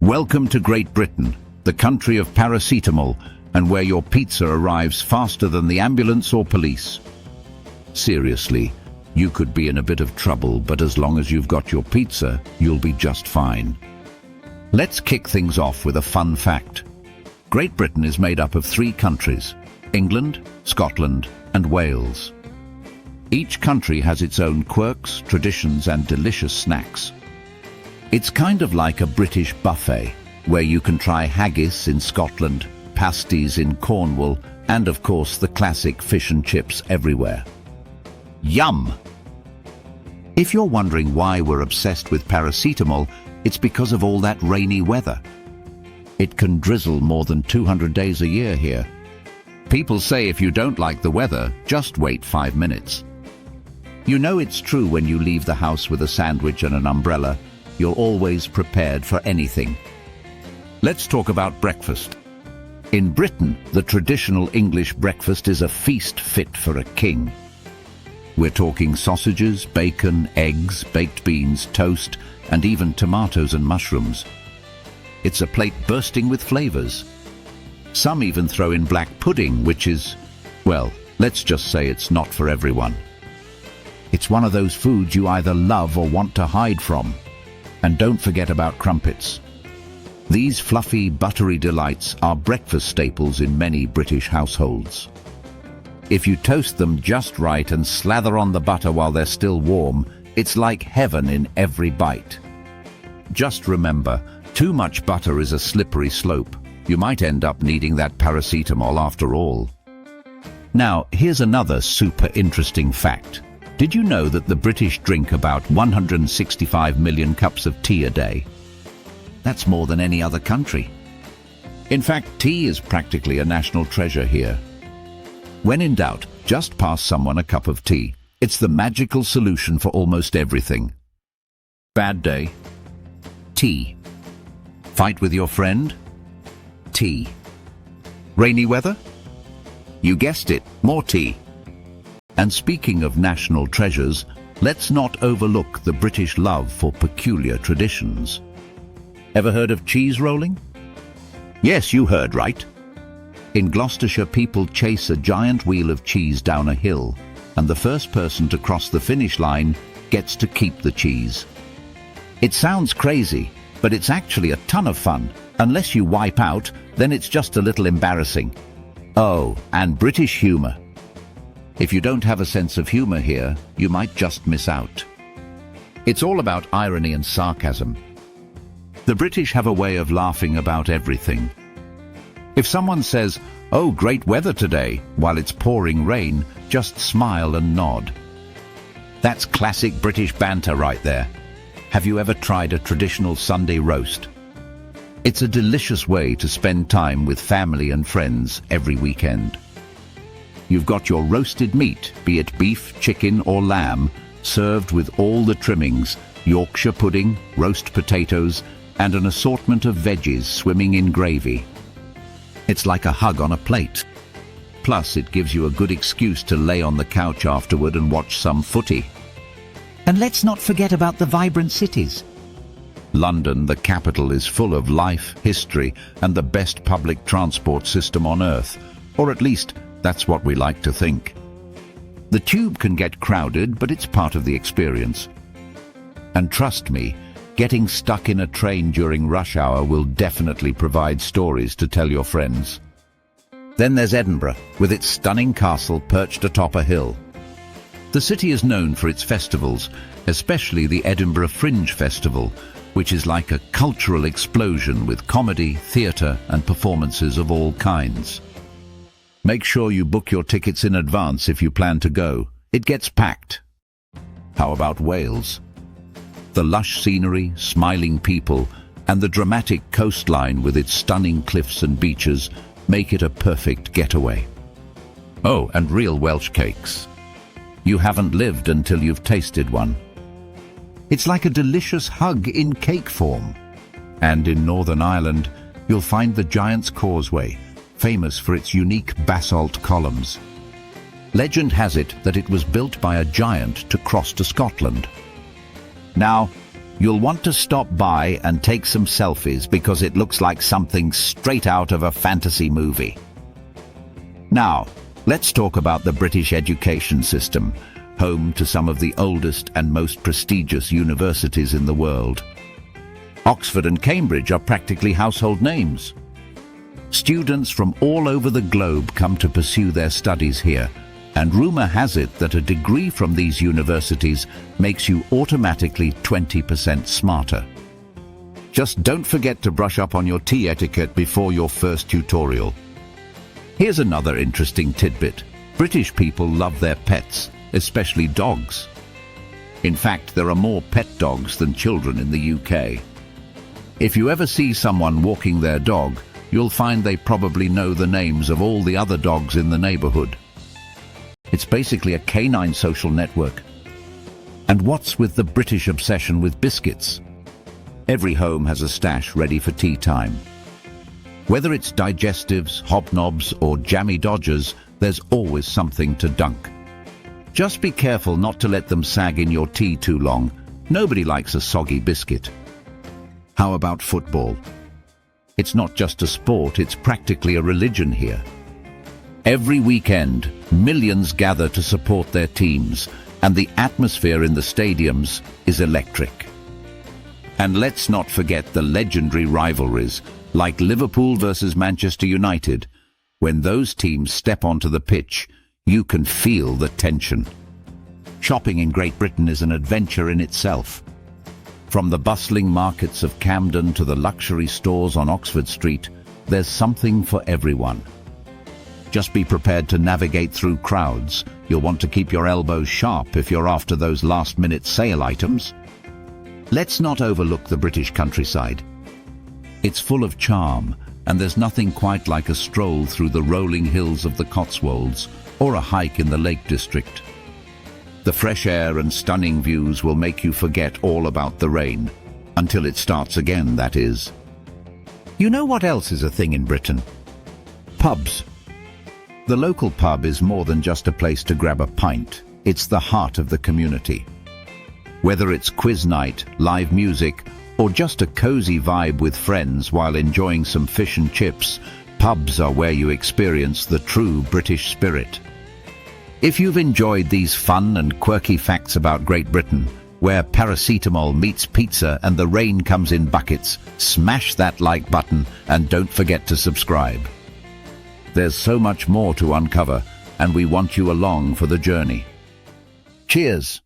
Welcome to Great Britain, the country of paracetamol, and where your pizza arrives faster than the ambulance or police. Seriously, you could be in a bit of trouble, but as long as you've got your pizza, you'll be just fine. Let's kick things off with a fun fact. Great Britain is made up of 3 countries: England, Scotland, and Wales. Each country has its own quirks, traditions, and delicious snacks. It's kind of like a British buffet, where you can try haggis in Scotland, pasties in Cornwall, and of course the classic fish and chips everywhere. Yum! If you're wondering why we're obsessed with paracetamol, it's because of all that rainy weather. It can drizzle more than 200 days a year here. People say if you don't like the weather, just wait 5 minutes. You know it's true when you leave the house with a sandwich and an umbrella. You're always prepared for anything. Let's talk about breakfast. In Britain, the traditional English breakfast is a feast fit for a king. We're talking sausages, bacon, eggs, baked beans, toast, and even tomatoes and mushrooms. It's a plate bursting with flavors. Some even throw in black pudding, which is, well, let's just say it's not for everyone. It's one of those foods you either love or want to hide from. And don't forget about crumpets. These fluffy, buttery delights are breakfast staples in many British households. If you toast them just right and slather on the butter while they're still warm, it's like heaven in every bite. Just remember, too much butter is a slippery slope. You might end up needing that paracetamol after all. Now, here's another super interesting fact. Did you know that the British drink about 165 million cups of tea a day? That's more than any other country. In fact, tea is practically a national treasure here. When in doubt, just pass someone a cup of tea. It's the magical solution for almost everything. Bad day? Tea. Fight with your friend? Tea. Rainy weather? You guessed it, more tea. And speaking of national treasures, let's not overlook the British love for peculiar traditions. Ever heard of cheese rolling? Yes, you heard right. In Gloucestershire, people chase a giant wheel of cheese down a hill, and the first person to cross the finish line gets to keep the cheese. It sounds crazy, but it's actually a ton of fun. Unless you wipe out, then it's just a little embarrassing. Oh, and British humour. If you don't have a sense of humour here, you might just miss out. It's all about irony and sarcasm. The British have a way of laughing about everything. If someone says, "Oh, great weather today," while it's pouring rain, just smile and nod. That's classic British banter right there. Have you ever tried a traditional Sunday roast? It's a delicious way to spend time with family and friends every weekend. You've got your roasted meat, be it beef, chicken or lamb, served with all the trimmings, Yorkshire pudding, roast potatoes, and an assortment of veggies swimming in gravy. It's like a hug on a plate. Plus, it gives you a good excuse to lay on the couch afterward and watch some footy. And let's not forget about the vibrant cities. London, the capital, is full of life, history, and the best public transport system on earth, or at least that's what we like to think. The tube can get crowded, but it's part of the experience. And trust me, getting stuck in a train during rush hour will definitely provide stories to tell your friends. Then there's Edinburgh, with its stunning castle perched atop a hill. The city is known for its festivals, especially the Edinburgh Fringe Festival, which is like a cultural explosion with comedy, theatre, and performances of all kinds. Make sure you book your tickets in advance if you plan to go. It gets packed. How about Wales? The lush scenery, smiling people, and the dramatic coastline with its stunning cliffs and beaches make it a perfect getaway. Oh, and real Welsh cakes. You haven't lived until you've tasted one. It's like a delicious hug in cake form. And in Northern Ireland, you'll find the Giant's Causeway, famous for its unique basalt columns. Legend has it that it was built by a giant to cross to Scotland. Now, You'll want to stop by and take some selfies because it looks like something straight out of a fantasy movie. Now, let's talk about the British education system, home to some of the oldest and most prestigious universities in the world. Oxford and Cambridge are practically household names. Students from all over the globe come to pursue their studies here, and rumor has it that a degree from these universities makes you automatically 20% smarter. Just don't forget to brush up on your tea etiquette before your first tutorial. Here's another interesting tidbit. British people love their pets, especially dogs. In fact, there are more pet dogs than children in the UK. If you ever see someone walking their dog, you'll find they probably know the names of all the other dogs in the neighborhood. It's basically a canine social network. And what's with the British obsession with biscuits? Every home has a stash ready for tea time. Whether it's digestives, hobnobs, or jammy dodgers, there's always something to dunk. Just be careful not to let them sag in your tea too long. Nobody likes a soggy biscuit. How about football? It's not just a sport, it's practically a religion here. Every weekend, millions gather to support their teams, and the atmosphere in the stadiums is electric. And let's not forget the legendary rivalries, like Liverpool versus Manchester United. When those teams step onto the pitch, you can feel the tension. Shopping in Great Britain is an adventure in itself. From the bustling markets of Camden to the luxury stores on Oxford Street, there's something for everyone. Just be prepared to navigate through crowds. You'll want to keep your elbows sharp if you're after those last-minute sale items. Let's not overlook the British countryside. It's full of charm, and there's nothing quite like a stroll through the rolling hills of the Cotswolds or a hike in the Lake District. The fresh air and stunning views will make you forget all about the rain. Until it starts again, that is. You know what else is a thing in Britain? Pubs. The local pub is more than just a place to grab a pint. It's the heart of the community. Whether it's quiz night, live music, or just a cozy vibe with friends while enjoying some fish and chips, pubs are where you experience the true British spirit. If you've enjoyed these fun and quirky facts about Great Britain, where paracetamol meets pizza and the rain comes in buckets, smash that like button and don't forget to subscribe. There's so much more to uncover, and we want you along for the journey. Cheers!